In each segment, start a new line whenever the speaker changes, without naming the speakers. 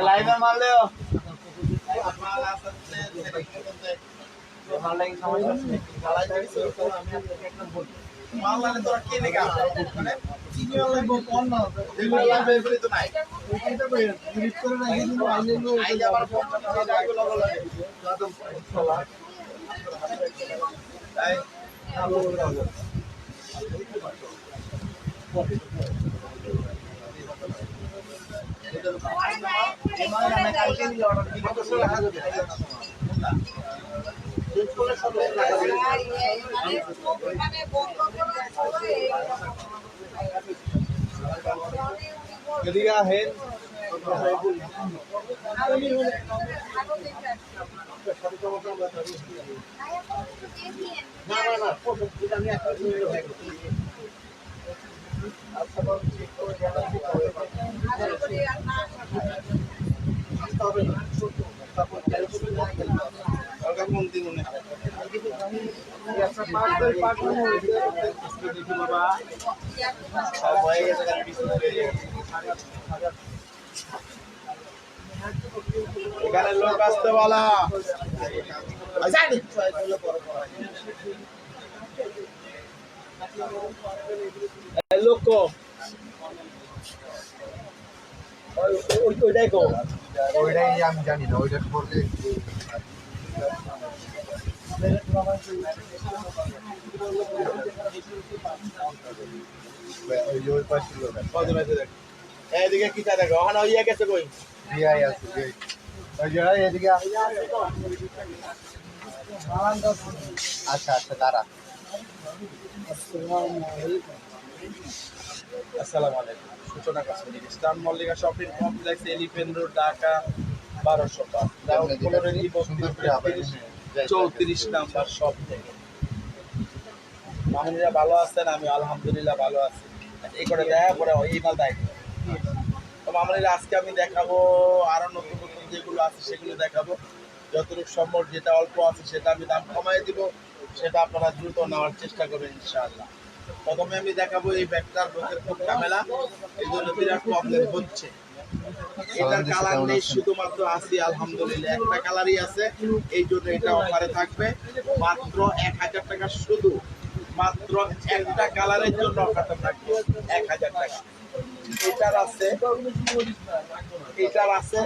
লাইভে মারলেও তোরা কে লেগে মানে এদিকে আহেন এখানে লোক আসতে বলা লোক ওইটাই কো
ওইটাই আমি জানি না ওইটা করলে
এদিকে কি চা দেখো ওখানে ইয়ে গেছে কই
ভিআই আছে ওই যে এদিকে আচ্ছা আচ্ছা দাঁড়া
আসসালামু আলাইকুম সূচনা কসমেটিক স্টান Mallika shopping complex elephant road Dhaka 1234 number shop থেকে মামুনিরা ভালো আছেন আমি আলহামদুলিল্লাহ ভালো আছি এই করে দেখা পরে এই মাল দেখ তো মামুনিরা আজকে আমি দেখাবো আরো নতুন নতুন যেগুলো আছে সেগুলো দেখাবো যতটুকু সম্ভব যেটা অল্প আছে সেটা আমি দাম কমাই দিব সেটা আপনারা দ্রুত নেওয়ার চেষ্টা করবেন ইনশাআল্লাহ প্রথমে আমি দেখাবো এই ব্যাগটার লোকের খুব ঝামেলা এই জন্য বিরাট প্রবলেম হচ্ছে এটার কালার নেই শুধুমাত্র আছে আলহামদুলিল্লাহ একটা কালারই আছে এই জন্য এটা অফারে থাকবে মাত্র 1000 টাকা শুধু মাত্র একটা কালারের জন্য অফারটা থাকবে 1000 টাকা এটার আছে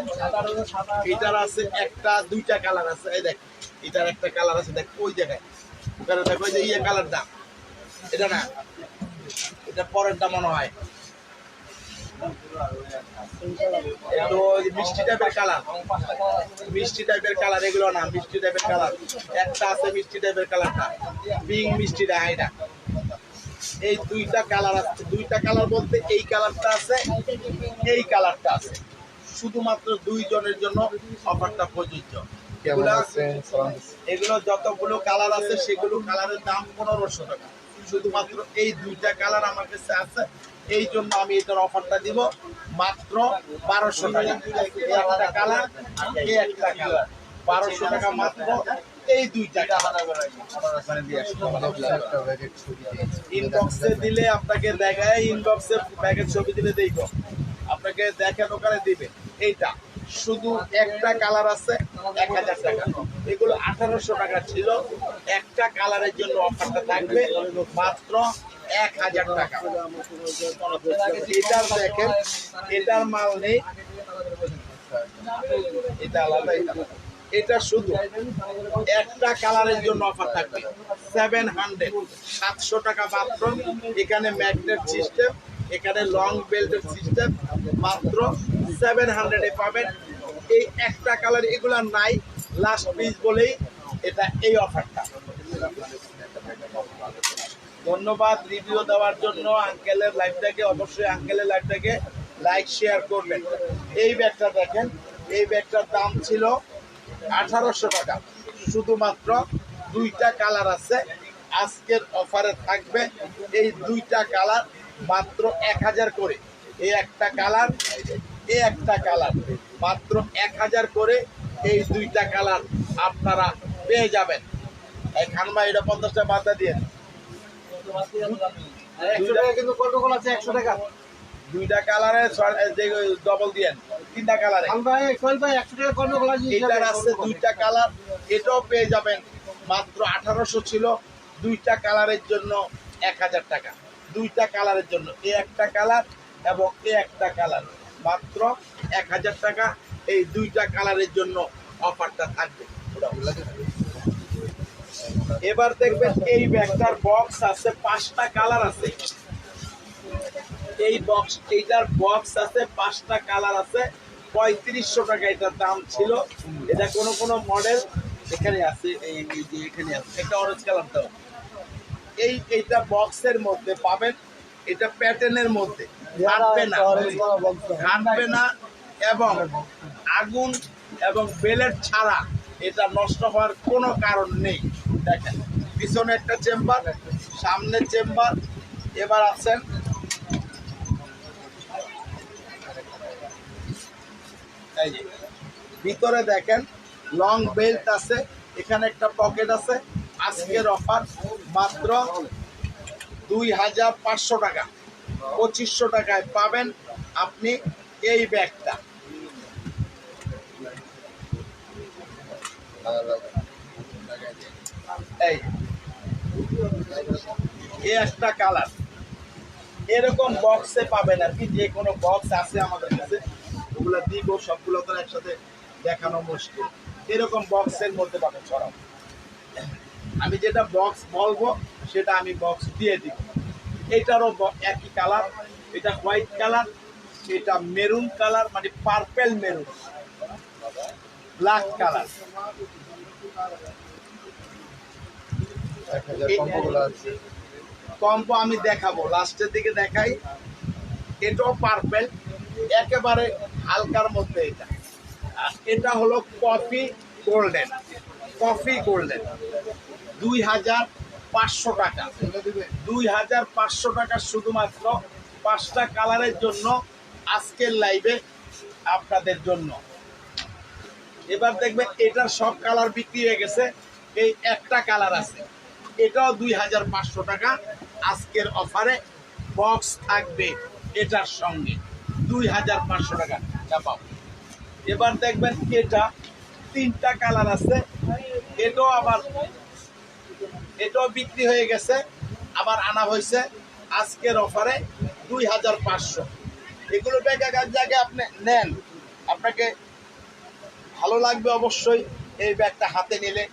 একটা দুইটা কালার আছে এই দেখ এটার একটা কালার আছে দেখ ওই জায়গায় ওখানে দেখো যে ইয়ে কালারটা এটা না এটা পরেরটা মনে হয় একটু মিষ্টি টাইপের কালার এগুলো না মিষ্টি টাইপের কালার একটা আছে মিষ্টি টাইপের কালারটা পিঙ্ক মিষ্টিটা এটা এই দুইটা কালার আছে দুইটা কালার বলতে এই কালারটা আছে এই কালারটা আছে শুধুমাত্র দুইজনের জন্য অফারটা প্রযোজ্য এগুলো যতগুলো কালার আছে সেগুলো কালারের দাম 1500 টাকা শুধুমাত্র এই দুইটা কালার আমার কাছে আছে এই জন্য আমি এটার অফারটা দিব মাত্র 1200 টাকা একটা কালার এই একটা কালার 1200 টাকা মাত্র এই দুইটা ইনবক্সে দিলে আপনাকে দেখায় ইনবক্সে ব্যাগের ছবি দিলে দেখো আপনাকে দেখানো করে দিবে এইটা শুধু একটা কালার আছে 1000 টাকা এগুলো 1800 টাকা ছিল একটা কালারের জন্য অফারটা থাকবে মাত্র 1000 টাকা এটার দেখেন এটার মাল নেই এটা আলাদা এটা শুধু একটা কালারের জন্য অফার থাকবে 700 টাকা মাত্র এখানে ম্যাগনেট সিস্টেম এখানে লং বেল্টের সিস্টেম মাত্র 700 এ পাবেন এই একটা কালার এগুলা নাই লাস্ট পিস বলেই এটা এই অফারটা ধন্যবাদ রিভিউ দেওয়ার জন্য আঙ্কেলের লাইভটাকে অবশ্যই আঙ্কেলের লাইভটাকে লাইক শেয়ার করবেন এই ব্যাগটা দেখেন এই ব্যাগটার দাম ছিল 1800 টাকা শুধুমাত্র দুইটা কালার আছে আজকের অফারে থাকবে এই দুইটা কালার মাত্র 1000 করে এই একটা কালার মাত্র 1000 করে এই দুইটা কালার আপনারা পেয়ে যাবেন এই খানমা এটা 50 টাকা বাদ দিয়ে
100 টাকা কিন্তু কত আছে 100 টাকা
দুইটা কালারে ডবল দিয়েন, তিনটা কালারে। এটার আছে দুইটা কালার, এটাও পেয়ে যাবেন মাত্র 1800 ছিল। দুইটা কালারের জন্য 1000 টাকা, দুইটা কালারের জন্য, এই একটা কালার এবং এই একটা কালার, মাত্র 1000 টাকা। এই দুইটা কালারের জন্য অফারটা থাকবে। এবার দেখবেন এই ব্যাগটার বক্স আছে, 5টা কালার আছে। এই বক্স, এইটার বক্স আছে, 5টা কালার আছে। 3500 টাকা এটার দাম ছিল। এটা কোন কোন মডেল এখানে আছে, এই যে এখানে আছে একটা অরেঞ্জ কালার দাও। এইটা বক্সের মধ্যে পাবেন, এটা প্যাটার্নের মধ্যে, ঘাটবে না, ঘাটবে না এবং আগুন এবং বেলেট ছাড়া এটা নষ্ট হওয়ার কোনো কারণ নেই। দেখেন পিছনে একটা চেম্বার, সামনে চেম্বার। এবার আছেন এই যে ভিতরে দেখেন লং বেল্ট আছে, এখানে একটা পকেট আছে। আজকের অফার মাত্র 2500 টাকা, 2500 টাকায় পাবেন আপনি এই ব্যাগটা। এই একটা কালার, এরকম বক্সে পাবেন আর কি। যে কোনো বক্স আছে আমাদের কাছে, ওগুলো দিব, সবগুলো তো একসাথে দেখানো মুশকিল। এরকম বক্সের মধ্যে পাবেন ছড়াও। আমি যেটা বক্স বলবো সেটা আমি বক্স দিয়ে দিব। এটারও একই কালার, এটা হোয়াইট কালার, এটা মেরুন কালার, মানে purple maroon, black colour. Combo আমি দেখাবো, লাস্টের দিকে দেখাই। এটাও পার্পেল, একেবারে হালকার মধ্যে। এটা এটা হলো কফি গোল্ডেন, কফি গোল্ডেন, 2500 টাকা, 2500 টাকা শুধুমাত্র 5টা কালারের জন্য আজকের লাইভে আপনাদের জন্য। এবার দেখবেন এটার সব কালার বিক্রি হয়ে গেছে, এই একটা কালার আছে, এটাও 2500 টাকা। আজকের অফারে বক্স থাকবে এটার সঙ্গে, 2500 টাকা চাপাও। এবার দেখবেন এটা 3টা কালার আছে, এটাও আবার, এটাও বিক্রি হয়ে গেছে, আবার আনা হয়েছে আজকের অফারে 2500। এগুলো জায়গায় আপনি নেন, আপনাকে ভালো লাগবে অবশ্যই। এই ব্যাগটা হাতে নিলে,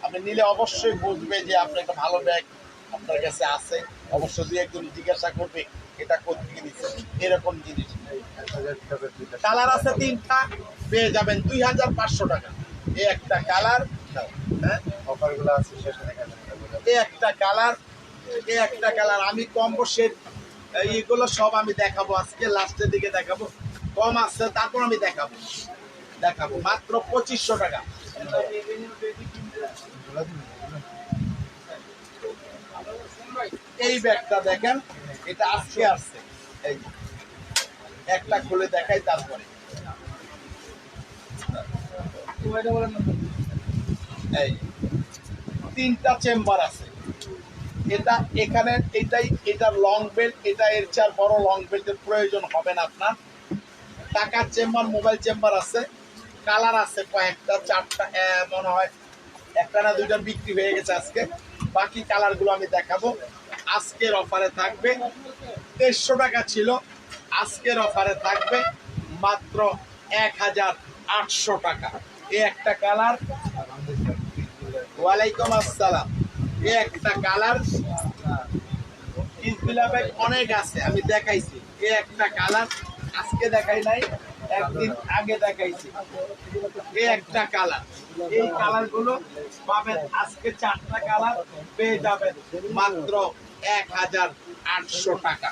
আপনি নিলে অবশ্যই বুঝবে যে আপনার একটা ভালো ব্যাগ আপনার কাছে আছে। অবশ্যই দুই একজন জিজ্ঞাসা করবে এটা কোথেকে নিচ্ছে, এরকম জিনিস। কালার আছে 3টা, পেয়ে যাবেন 2500 টাকা। এই একটা কালার, হ্যাঁ
অফারগুলো আছে শেষে দেখা যাবে।
এই একটা কালার, এই একটা কালার। আমি কম্বো সেট এইগুলো সব আমি দেখাবো আজকে, লাস্টের দিকে দেখাবো। কম আছে তারপর আমি দেখাবো মাত্র 2500 টাকা। এই ব্যাগটা দেখেন, এটা আজকে আসছে। এই একটা খুলে দেখাই তারপরে। এই 3টা চেম্বার আছে। এটা এখানে এটাই, এটা লং বেল্ট, এটা এর চেয়ে বড় লং বেল্টের প্রয়োজন হবে না আপনার। টাকার চেম্বার, মোবাইল চেম্বার আছে, কালার আছে কয়েকটা, 4টা মনে হয়, একটা না 2টা বিক্রি হয়ে গেছে আজকে। বাকি কালারগুলো আমি দেখাবো। আজকের অফারে থাকবে 2300 টাকা ছিল, আজকের অফারে থাকবে মাত্র 1800 টাকা। এই একটা কালার, ওয়ালাইকুম আসসালাম। এই একটা কালার, অনেক আছে আমি দেখাইছি। এই একটা কালার আজকে দেখাই নাই, একদিন আগে দেখাইছি। এই একটা কালার, এই কালারগুলো পাবেন আজকে। 4টা কালার পেয়ে যাবেন মাত্র 1800 টাকা।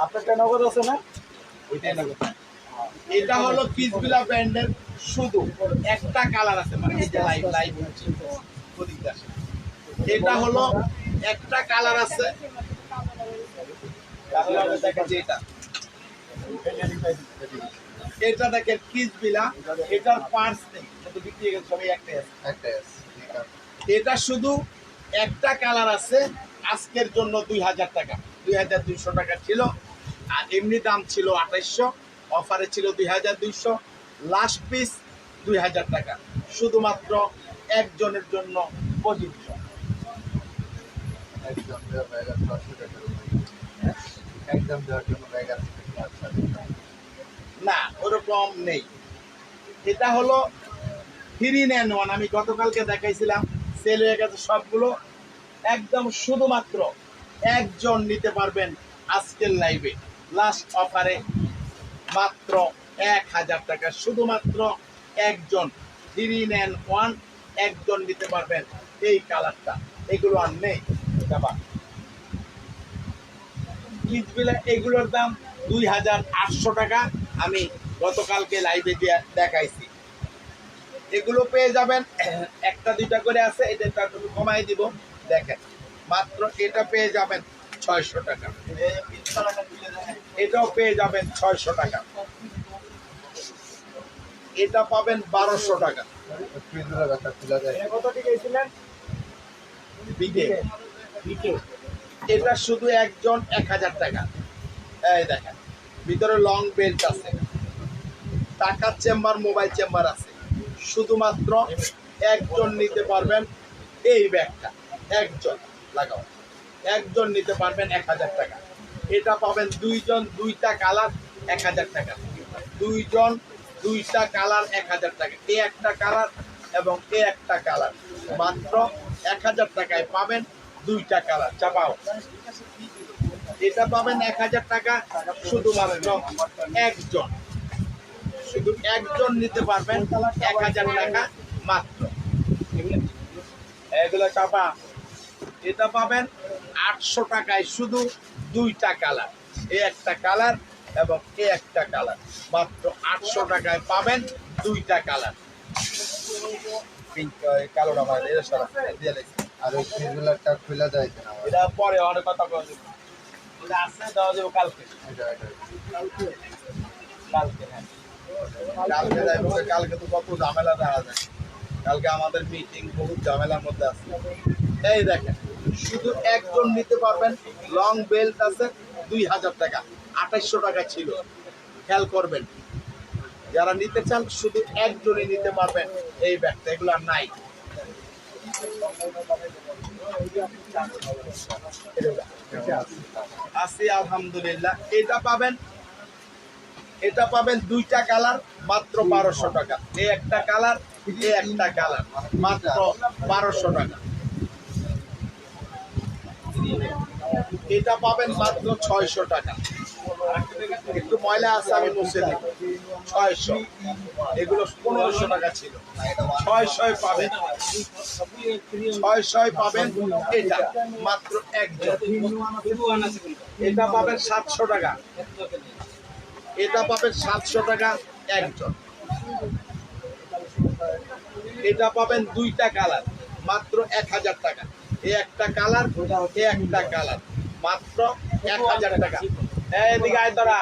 আপনারটা নগদ আছে না?
ওইটাই না কথা। এটা হলো কিসবিলা ব্র্যান্ডের, শুধু একটা কালার আছে, মানে এই যে লাইভ লাইভ হচ্ছে ওদিকে আসে। এটা হলো একটা কালার আছে, এটা এটা দেখেন কিসবিলা, এটার পার্টস নেই, কিন্তু বিক্রি হয়ে গেছে সবই একটাই আছে। এটা শুধু একটা কালার আছে আজকের জন্য 2000 টাকা, 2200 টাকা ছিল, আর এমনি দাম ছিল 2800, অফারে ছিল 2200, লাস্ট পিস 2000 টাকা, শুধুমাত্র একজনের জন্য প্রযোজ্য।
একদম দেওয়া হয়ে গেছে 500 টাকা। একদম দেওয়ার জন্য হয়ে গেছে। আচ্ছা
না, ওরকম নেই। এটা হলো 3 in 1। আমি গতকালকে দেখাইছিলাম, সেল হয়ে গেছে সবগুলো। একদম শুধুমাত্র একজন নিতে পারবেন আজকের লাইভে, লাস্ট অফারে মাত্র 1000 টাকা, শুধুমাত্র একজন। 3 in 1 একজন নিতে পারবেন এই কালারটা। এগুলো আর নেই। এগুলোর দাম 2800 টাকা। আমি গতকালকে লাইভে দিয়ে দেখাইছি। এগুলো পেয়ে যাবেন, একটা দুইটা করে আছে, এটা একটু কমাই দিব। দেখেন, মাত্র এটা পেয়ে যাবেন 600 টাকা, এটাও পেয়ে যাবেন 600 টাকা, এটা পাবেন 1200 টাকা।
ফ্রিজগুলো একটা খোলা যায়।
বিকে এটা শুধু একজন 1000 টাকা। এই দেখেন, ভিতরে লং বেল্ট আছে, টাকার চেম্বার, মোবাইল চেম্বার আছে। শুধুমাত্র একজন নিতে পারবেন এই ব্যাগটা, একজন লাগাও, একজন নিতে পারবেন 1000 টাকা। এটা পাবেন দুইজন, দুইটা কালার 1000 টাকা, দুইজন দুইটা কালার 1000 টাকা। এই একটা কালার এবং এই একটা কালার, মাত্র 1000 টাকায় পাবেন দুইটা কালার। চাপাও, এটা পাবেন 1000 টাকা, শুধুমাত্র একজন, শুধু একজন নিতে পারবেন 1000 টাকা মাত্র। এগুলো চাপা, এটা পাবেন 800 টাকায়, শুধু দুইটা কালার, এই একটা কালার এবং এই একটা কালার, মাত্র 800 টাকায় পাবেন দুইটা কালার। পিঙ্ক, কালোটা মানে এটা সারা দিয়ে লেগেছে।
আর ওই ফ্রিজগুলোটা খোলা যায় কিনা?
এটা পরে অনেক কথা বলবো, এটা আছে, দেওয়া যাবে কালকে।
এটা
কালকে, হ্যাঁ, কালকে যাইব। কালকে তো কত ঝামেলা দেখা যায়, কালকে আমাদের মিটিং, বহুত ঝামেলার মধ্যে আছে। এই দেখেন, শুধু একজন নিতে পারবেন। লং বেল্ট আছে 2000 টাকা, 2800 টাকা ছিল। খেয়াল করবেন, যারা নিতে চান শুধু একজনই নিতে পারবেন এই ব্যাগটা, এগুলো আর নাই। আছি আলহামদুলিল্লাহ। এটা পাবেন দুইটা কালার, মাত্র 1200 টাকা। এই একটা কালার, এই একটা কালার, মাত্র 1200 টাকা। এটা পাবেন মাত্র 600 টাকা। একটু ময়লা আছে, আমি মুছে দেব। 600, এগুলো 1500 টাকা ছিল। 600 পাবেন, 600 পাবেন। এটা মাত্র একজন। এটা পাবেন 700 টাকা, এটা পাবেন 700 টাকা একজন। এটা পাবেন দুইটা কালার, মাত্র 1000 টাকা। এই একটা কালার, এই একটা কালার, মাত্র 1000 টাকা। এদিকে আয় তোরা।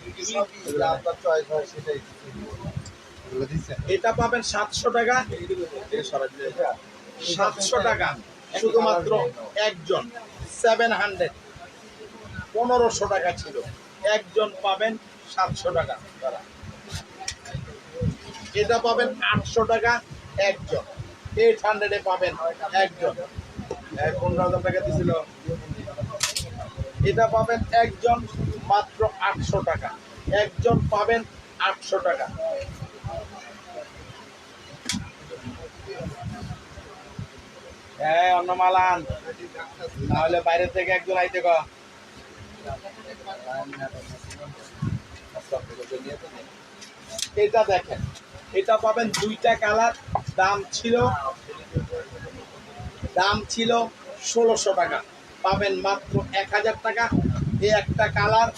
এগুলো আপনার চয়েস হয় সেটাই। এগুলো দিচ্ছেন?
এটা পাবেন 700 টাকা, 700 টাকা, শুধুমাত্র একজন। 700, 1500 টাকা ছিল, একজন পাবেন 700 টাকা। এটা পাবেন 800 টাকা একজন, 800 পাবেন একজন। 15,000 টাকা দিছিল। এটা পাবেন একজন, মাত্র 800 টাকা, একজন পাবেন 800 টাকা। হ্যাঁ, অন্য মালান, তাহলে বাইরে থেকে একজন আইতে ক। এটা দেখেন, এটা পাবেন দুইটা কালার, দাম ছিল 1600 টাকা, পাবেন মাত্র 1000 টাকা। এই একটা কালার,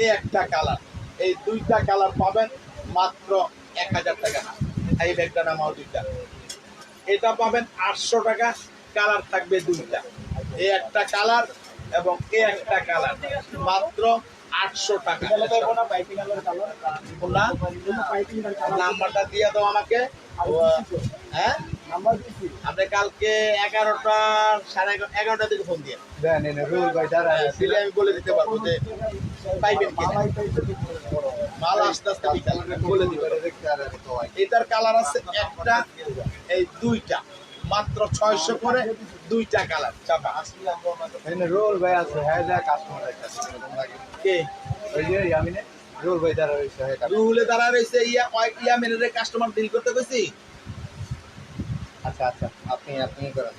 এই একটা কালার, এই দুইটা কালার পাবেন মাত্র 1000 টাকা। এই ব্যাগটা নামাও দুইটা। এটা পাবেন 800 টাকা, কালার থাকবে দুইটা, এই একটা কালার এবং এই একটা কালার, মাত্র 800 টাকা। নাম্বারটা দিয়ে দাও আমাকে। হ্যাঁ, আপনি কালকে 11টা 11:30 দিকে ফোন দিয়ে
দেন এনে রুল ভাই দাঁড়া
দিলে আমি বলে দিতে পারবো যে পাইবেন কিনা। মাল আস্তে আস্তে বিকাল বলে দিবে। এটার কালার আছে একটা, এই দুইটা, মাত্র 600 করে দুইটা কালার চাপা।
এনে রুল ভাই আছে হ্যাঁ যা কাস্টমার আছে
কে
ওই যে আমি না রুল ভাই দাঁড়া রইছে হ্যাঁ
রুহুলে দাঁড়া রয়েছে ইয়া মিনিটের কাস্টমার ডিল করতে কইছি।
আচ্ছা আচ্ছা আপনি করেন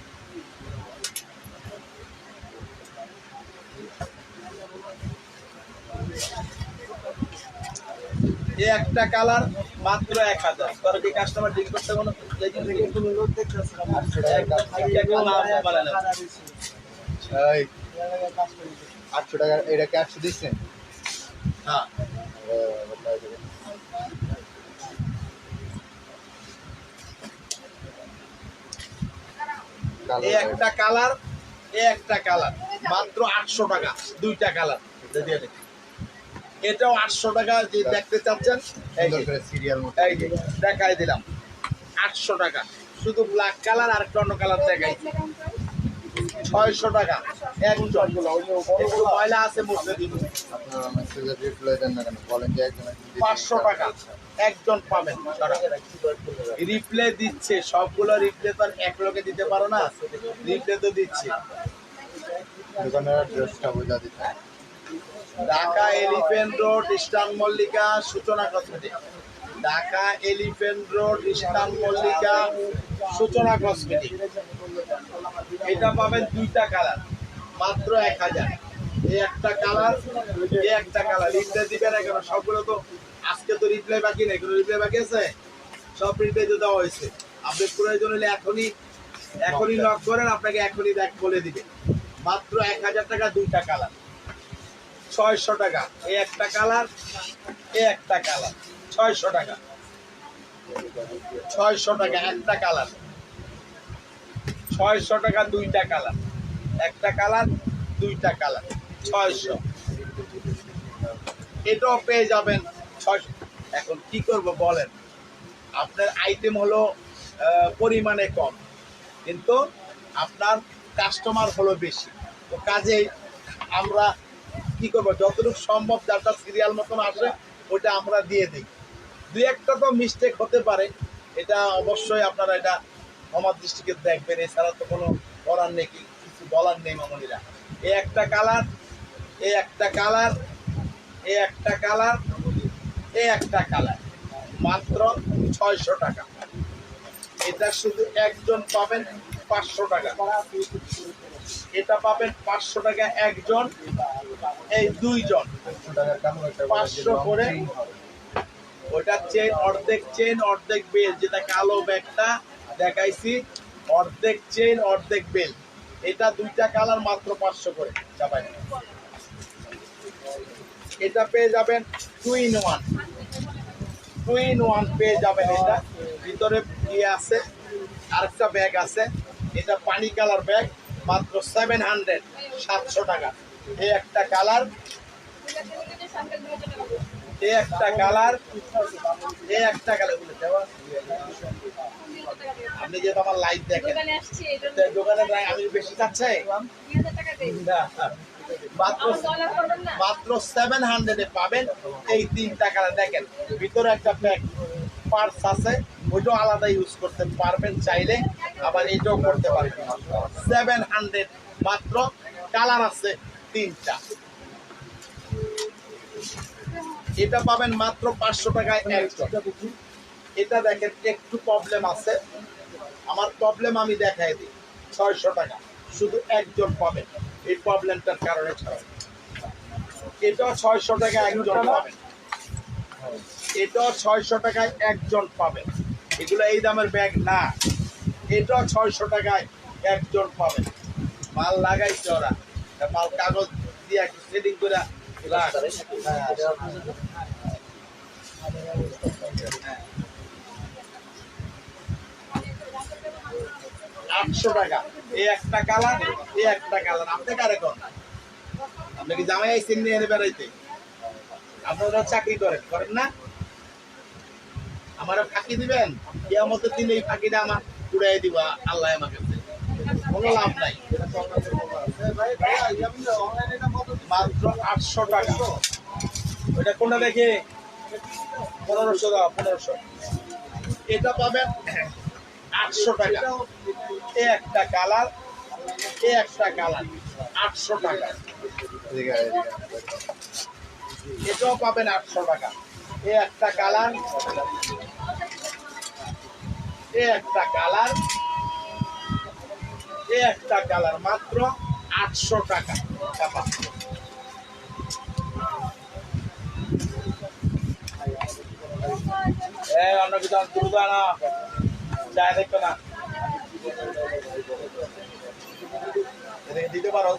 এই একটা কালার মাত্র 1000। তোর কি কাস্টমার ডিল করতে কোনো
এই 800 টাকা এটা কি 800 দিচ্ছেন
হ্যাঁ এই একটা কালার, এই একটা কালার মাত্র 800 টাকা দুইটা কালার দিয়ে দেখি। এটাও 800 টাকা যে দেখতে চাচ্ছেন এই যে
সিরিয়াল মতো
এই যে দেখাই দিলাম 800 টাকা শুধু ব্ল্যাক কালার আর একটা অন্য কালার দেখাই 600 টাকা একজন। একটু ময়লা আছে মুছে দিব।
আপনারা মেসেজের রিপ্লাই দেন না কেন বলেন যে একজন
500 টাকা একজন পাবেন। রিপ্লে দিচ্ছে সবগুলো রিপ্লে তো আর এক লোকে দিতে পারো না, রিপ্লে তো দিচ্ছে।
দোকানের অ্যাড্রেসটা বুঝা দিতে
Dhaka elephant road eastern Mallika Suchona cosmetic. Dhaka elephant road eastern Mallika Suchona cosmetic. এটা পাবেন দুইটা কালার মাত্র 1000। এই একটা কালার, এই একটা কালার। রিপ্লে দিবেন না কেন? সবগুলো তো আজকে তো রিপ্লাই বাকি নেই। কোনো রিপ্লাই বাকি আছে? সব রিপ্লাই তো দেওয়া হয়েছে। আপনি প্রয়োজন হলে এখনই লক করেন, আপনাকে এখনই বলে দিবে। মাত্র 1000 টাকা দুইটা কালার। 600 টাকা এই একটা কালার, এই একটা কালার 600 টাকা। 600 টাকা একটা কালার, 600 টাকা দুইটা কালার, একটা কালার দুইটা কালার 600। এটাও পেয়ে যাবেন 600। এখন কি করব বলেন? আপনার আইটেম হলো পরিমাণে কম, কিন্তু আপনার কাস্টমার হলো বেশি। তো কাজেই আমরা কি করবো, যতটুকু সম্ভব যারটা সিরিয়াল মতন আসে ওটা আমরা দিয়ে দিই। দুই একটা তো মিস্টেক হতে পারে, এটা অবশ্যই আপনারা এটা আমার দৃষ্টিকে দেখবেন। এছাড়া তো কোনো করার নেই, কিছু বলার নেই মামনিরা। এই একটা কালার, এই একটা কালার, এই একটা কালার, এই একটা কালার মাত্র 600 টাকা। এটা শুধু একজন পাবেন 500 টাকা। এটা পাবেন 500 টাকা একজন, এই দুইজন 500 করে। ওটা চেন অর্ধেক বেল, যেটা কালো ব্যাগটা দেখাইছি, অর্ধেক চেন অর্ধেক বেল। এটা দুইটা কালার মাত্র 500 করে যাবেন। এটা পেয়ে যাবেন 2 in 1, 2 in 1 পেয়ে যাবেন। এটা ভিতরে ইয়ে আছে, আরেকটা ব্যাগ আছে। এটা পানি কালার ব্যাগ মাত্র 700, 700 টাকা। এই একটা কালার, এই একটা কালার, এই একটা কালার। আপনি যেহেতু আমার লাইভ দেখেন, দোকানে আমি বেশি চাচ্ছে মাত্র 700 পাবেন এই তিনটা কালার। দেখেন ভিতরে একটা ব্যাগ পার্স আছে, ওইটাও আলাদা ইউজ করতে পারবেন চাইলে, আবার এটাও করতে পারবেন। 700 মাত্র। কালার আছে তিনটা। এটা পাবেন মাত্র 500 টাকায় একজন। এটা দেখেন একটু প্রবলেম আছে, আমার প্রবলেম আমি দেখাই দিই। 600 টাকা শুধু একজন পাবেন এই প্রবলেমটার কারণে ছাড়া। এটাও 600 টাকা একজন পাবেন, এটাও 600 টাকায় একজন পাবেন। এগুলো এই দামের ব্যাগ না, এটাও 600 টাকায় একজন পাবেন। মাল লাগাইছে ওরা, মাল কাগজ দিয়ে সেটিং করে রাখ। 800 টাকা এই একটা কালার, এই একটা কালার। আপনি কারে করেন? আপনি কি জামাই আইসেন নিয়ে এনে বেড়াইতে? আপনারা চাকরি করেন না? আমারও ফাঁকি দিবেন? কিয়ামতের দিন এই ফাঁকিটা আমার উড়াই দিব আল্লাহ আমাকে কোনো লাভ নাই মাত্র 800 টাকা ওইটা কোনটা দেখে 1500 দাও 1500 এটা পাবেন 800 টাকা এই একটা কালার 800 টাকা এটাও পাবেন 800 টাকা এই একটা কালার মাত্র 800 টাকা চাপা অন্য কিছু দ্রুত না যায় দেখতো না দিতে পারো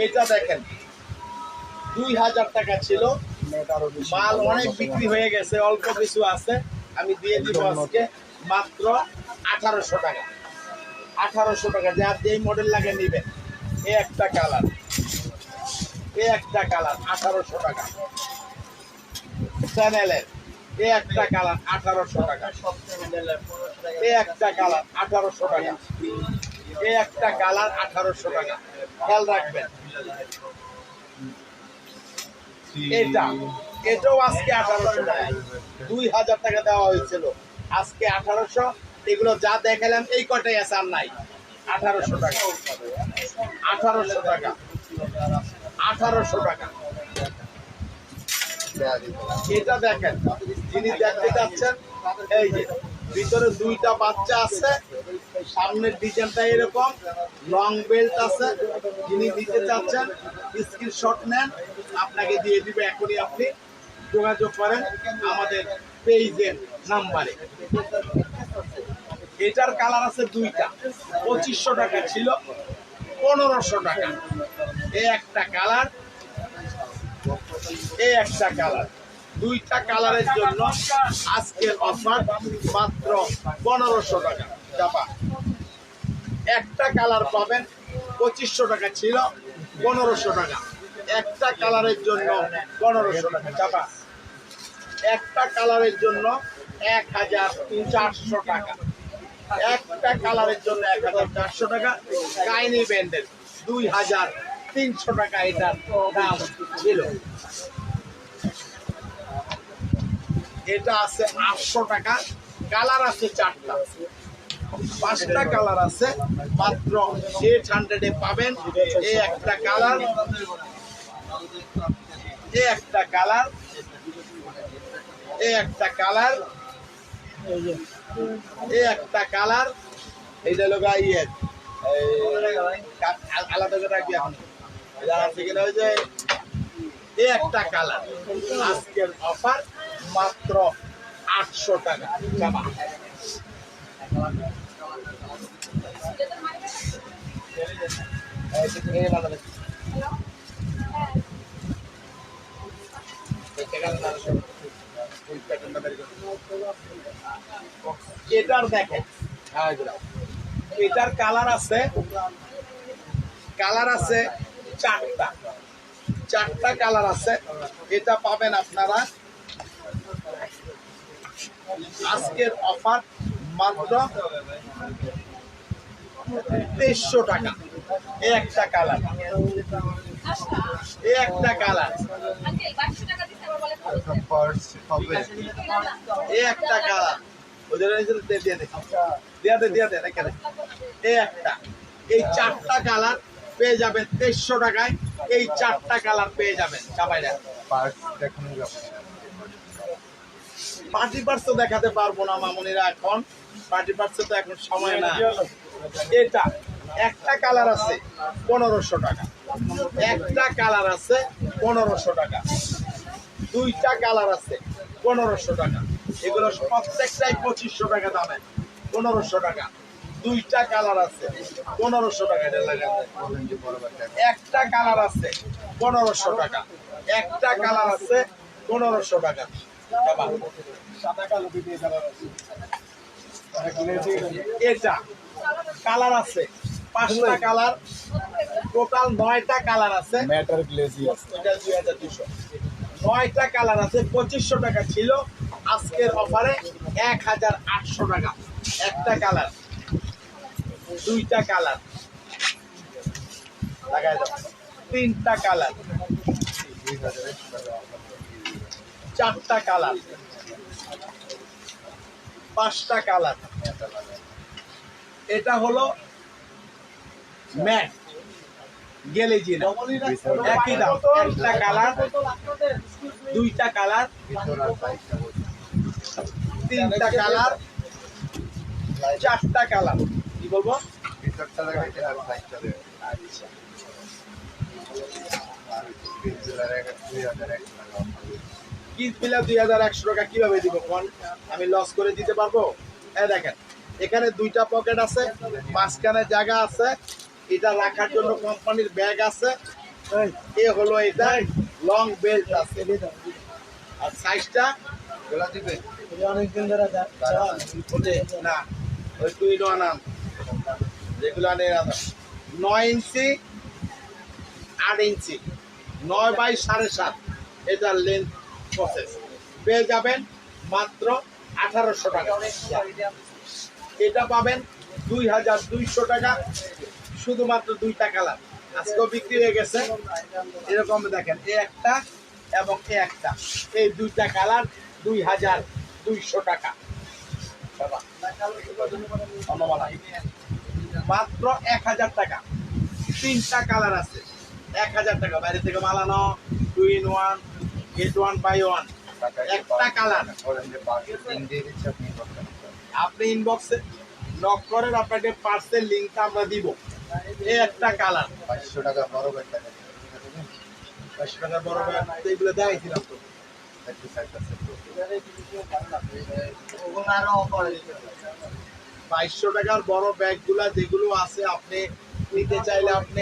এটা দেখেন 2000 টাকা ছিল মাল অনেক বিক্রি হয়ে গেছে অল্প কিছু আছে আমি দিয়ে দিব আজকে মাত্র 1800 টাকা 1800 টাকা যার যেই মডেল লাগে নেবেন এই একটা কালার 1800 টাকা চ্যানেলের এই একটা কালার 1800 টাকা এই একটা কালার 1800 টাকা এই একটা কালার 1800 টাকা খেয়াল রাখবেন এটাও আজকে 1800 টাকা 2000 টাকা দেওয়া হয়েছিল আজকে 1800 এগুলো যা দেখালাম এই কটাই আছে আর নাই 1800 টাকা 1800 টাকা 1800 টাকা এটা দেখেন যিনি দেখতে চাচ্ছেন এই যে ভিতরে দুইটা বাচ্চা আছে সামনের ডিজাইনটা এরকম লং বেল্ট আছে যিনি দিতে চাচ্ছেন স্ক্রিনশট নেন আপনাকে দিয়ে দিবে এখনই আপনি যোগাযোগ করেন আমাদের পেজের নাম্বারে এটার কালার আছে দুইটা 2500 টাকা ছিল 1500 টাকা এই একটা কালার দুইটা কালারের জন্য আজকের অফার মাত্র 1500 টাকা চাপা একটা কালার পাবেন 2500 টাকা ছিল 1500 টাকা একটা কালারের জন্য 1500 টাকা চাপা একটা কালারের জন্য 1400 টাকা একটা কালারের জন্য 1400 টাকা কাইনি ব্যান্ডের 2300 টাকা এটার দাম ছিল এটা আছে 800 টাকা কালার আছে 4টা 5টা কালার আছে মাত্র 800 এ পাবেন এই একটা কালার এই একটা কালার এই একটা কালার এই একটা কালার এইটা লোক ইয়ে আলাদা করে রাখবি এখন এই একটা কালার আজকের অফার মাত্র 800 টাকা জামা এটার দেখেন এটার কালার আছে 4টা কালার আছে এটা পাবেন আপনারা আজকের অফার মাত্র 2300 টাকা এই একটা কালার এই একটা কালার এই একটা কালার ওদের এই একটা এই 4টা কালার পেয়ে যাবেন 2300 টাকায় এই 4টা কালার পেয়ে যাবেন চাপাইরা পার্টি পার্স তো দেখাতে পারবো না মামুনিরা এখন পার্টি পার্সে তো এখন সময় না এটা একটা কালার আছে 1500 টাকা একটা কালার আছে 1500 টাকা দুইটা কালার আছে 1500 টাকা এগুলো প্রত্যেকটাই 2500 টাকা দামে 1500 টাকা দুইটা কালার আছে 1500 টাকা এটা লাগাতে একটা কালার আছে 1500 টাকা একটা কালার আছে 1500 টাকা এটা কালার আছে 5টা কালার টোটাল 9টা কালার আছে ম্যাটার গ্লেজি আছে এটা 2200 9টা কালার আছে 2500 টাকা ছিল আজকের অফারে 1800 টাকা। একটা কালার, দুইটা কালার, লাগাই দাও, তিনটা কালার,
2000 টাকা
চারটা কালার, পাঁচটা কালার। এটা হলো ম্যাট গেলেজি না, একই দাম। একটা কালার, দুইটা কালার, তিনটা কালার, চারটা কালার। কি বলবো?
ভিতরটা লাগাইতে আর সাইডটা দেবে
আচ্ছা, কিস পিলা 2100 টাকা কিভাবে দিব কোন? আমি লস করে দিতে পারবো? দেখেন এখানে দুইটা পকেট আছে, মাঝখানে জায়গা আছে, এটা রাখার জন্য কোম্পানির ব্যাগ আছে, এ হলো এটা লং বেল্ট আছে। আর সাইজটা
এগুলা দিবে
অনেকদিন ধরে
না, ওই 2 in 1 আন যেগুলো নেই 9 ইঞ্চি 8 ইঞ্চি 9 বাই 7.5 এটার লেন্থ প্রসেস পেয়ে যাবেন মাত্র 1800 টাকা। এটা পাবেন 2200 টাকা, শুধুমাত্র দুইটা কালার। আজকেও বিক্রি হয়ে গেছে। এরকম দেখেন এ একটা এবং এ একটা, এই দুইটা কালার 2200 টাকা। মাত্র 1000 টাকা, তিনটা কালার আছে, 1000 টাকা। বাইরে থেকে মালানো 2 in 1 get 1 by 1। একটা কালার আপনি ইনবক্সে নক করেন, আপনাকে পার্সেল লিঙ্কটা আমরা দিব। এই একটা কালার
500 টাকা বড় ব্যাগটা
500 টাকা বড় ব্যাগ এগুলো দেখাইছিলাম তো।
একটু সাইড আছে
2200 টাকার বড় ব্যাগগুলা যেগুলো আছে, আপনি নিতে চাইলে আপনি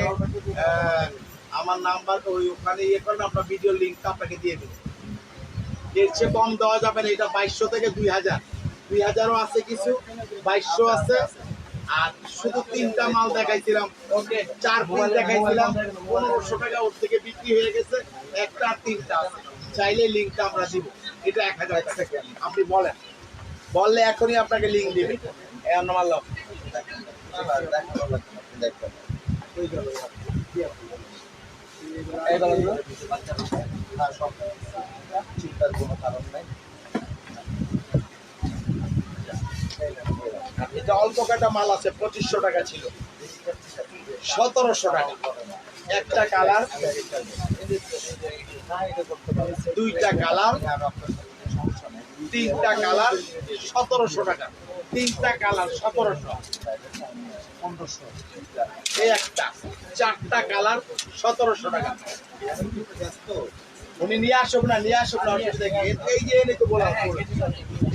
আমার নাম্বার ওখানে ইয়ে করেন, আপনার ভিডিও লিঙ্কটা আপনাকে দিয়ে দেবো। এর চেয়ে কম দেওয়া যাবে না। এটা 2200 থেকে 2000, 2000ও আছে কিছু, 2200 আছে। আর শুধু তিনটা মাল দেখাইছিলাম, 4 পিস দেখাইছিলাম, 1500 টাকা ওর থেকে বিক্রি হয়ে গেছে। একটা আর তিনটা আছে, চাইলে লিঙ্কটা আমরা দিব। এটা 1000 টাকা। আপনি বলেন, বললে এখনই আপনাকে লিঙ্ক দিবে। মাল
চিন্তার কোনো কারণ নাই
এটা অল্প কাটা মাল আছে, 2500 টাকা ছিল, 1700 টাকা। একটা কালার, দুইটা কালার, তিনটা কালার, 1700 টাকা। তিনটা কালার 1700, 1500। এই একটা, চারটা কালার 1700 টাকা। উনি নিয়ে আসুক না, নিয়ে আসুক না, অসুবিধা কি? এই যে এনে তো বলা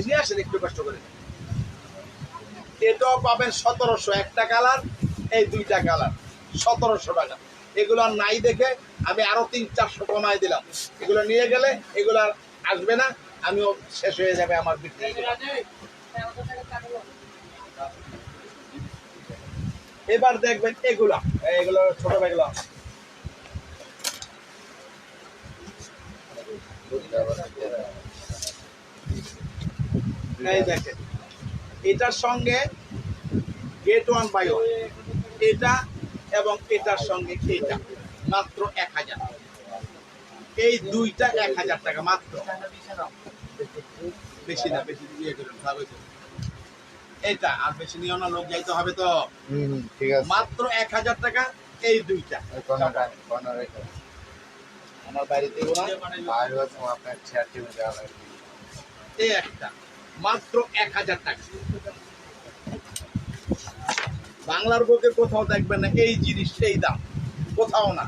নিয়ে আসেন, একটু কষ্ট করে। এটাও পাবেন 1700, একটা কালার, এই দুইটা কালার 1700 টাকা। এগুলো আর নাই দেখে আমি আরো 300-400 কমাই দিলাম। এগুলো নিয়ে গেলে এগুলো আর আসবে না, আমিও শেষ হয়ে যাবে আমার বিক্রি। এবার দেখবেন এগুলা, এগুলো ছোট ব্যাগগুলো এই দেখেন, এটার সঙ্গে গেট 1 বাই 1, এটা এবং এটার সঙ্গে এটা মাত্র 1000। এই দুইটা 1000 টাকা মাত্র, বেশি না, বেশি দিয়ে করুন। এটা আর বেশি নিও না, লোক যাইতে হবে তো।
ঠিক আছে
মাত্র 1000 টাকা এই দুইটা। আমার বাড়িতে
আপনার চেয়ার টেবিল দেওয়া লাগবে
এই একটা মাত্র 1000 টাকা। বাংলার বুকে কোথাও দেখবেন না এই জিনিস, সেই দাম কোথাও না।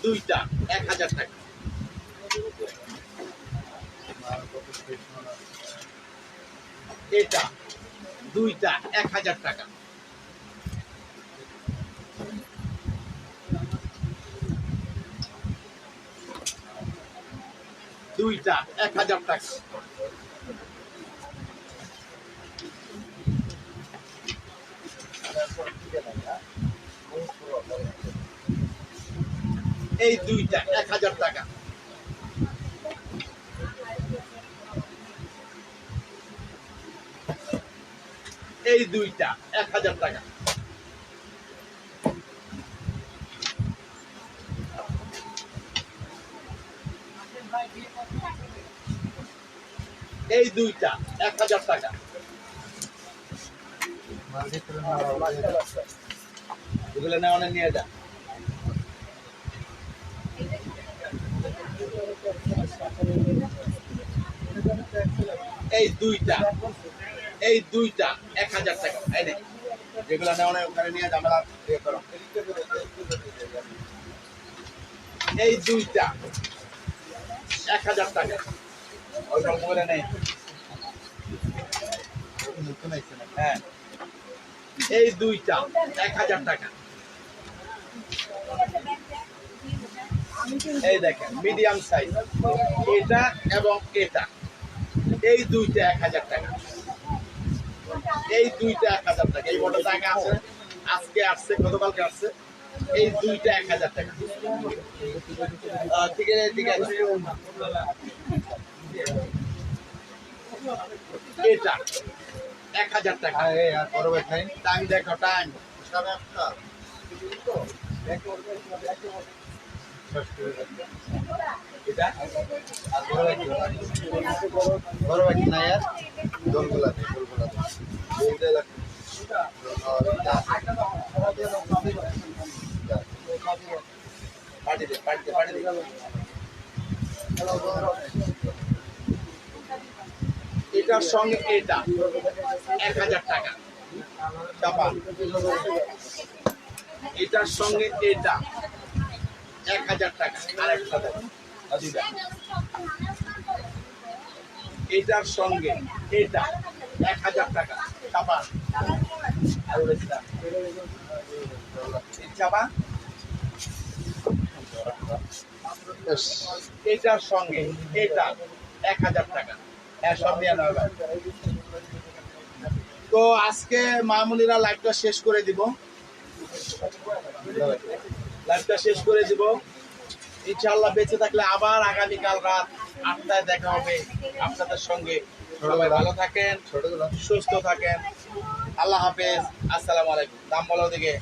দুইটা 1000 টাকা। এটা দুইটা 1000 টাকা। দুইটা 1000 টাকা। এই দুইটা 1000 টাকা। এই দুইটা 1000 টাকা। এই দুইটা 1000 টাকা। এগুলো নেওয়া নিয়ে যা। এই দুইটা 1000 টাকা। এই নে, যেগুলো নেওয়া ওখানে নিয়ে ঝামেলা ইয়ে করো। এই দুইটা 1000 টাকা। ওই সবগুলো নেই। হ্যাঁ, এই দুইটা 1000 টাকা। এই দেখেন মিডিয়াম সাইজ, এটা এবং এটা, এই দুইটা 1000 টাকা। এই দুইটা 1000 টাকা। এই মডেলটা আগে আছে, আজকে আসছে, গতকালকে আসছে। এই দুইটা 1000 টাকা। ঠিক আছে, ঠিক আছে। এটা 1000 টাকা। টাইম দেখো, টাইম। এটা পাঠিয়ে দে, পাঠিয়ে দে। এটার সঙ্গে এটা 1000 টাকা। চাপা। এটার সঙ্গে এটা 1000 টাকা। আরেকটা দেখ, এটার সঙ্গে এটা 1000 টাকা। চাপা। চাপা। এটার সঙ্গে এটা 1000 টাকা। হ্যাঁ, সব নিয়ে নেওয়া হবে। তো আজকে মামুনিরা লাইভটা শেষ করে দিব। ইনশাআল্লাহ বেঁচে থাকলে আবার আগামীকাল রাত 8টায় দেখা হবে আপনাদের সঙ্গে। সবাই ভালো থাকেন, সুস্থ থাকেন। আল্লাহ হাফেজ। আসসালামু আলাইকুম। দাম বলো দিকে।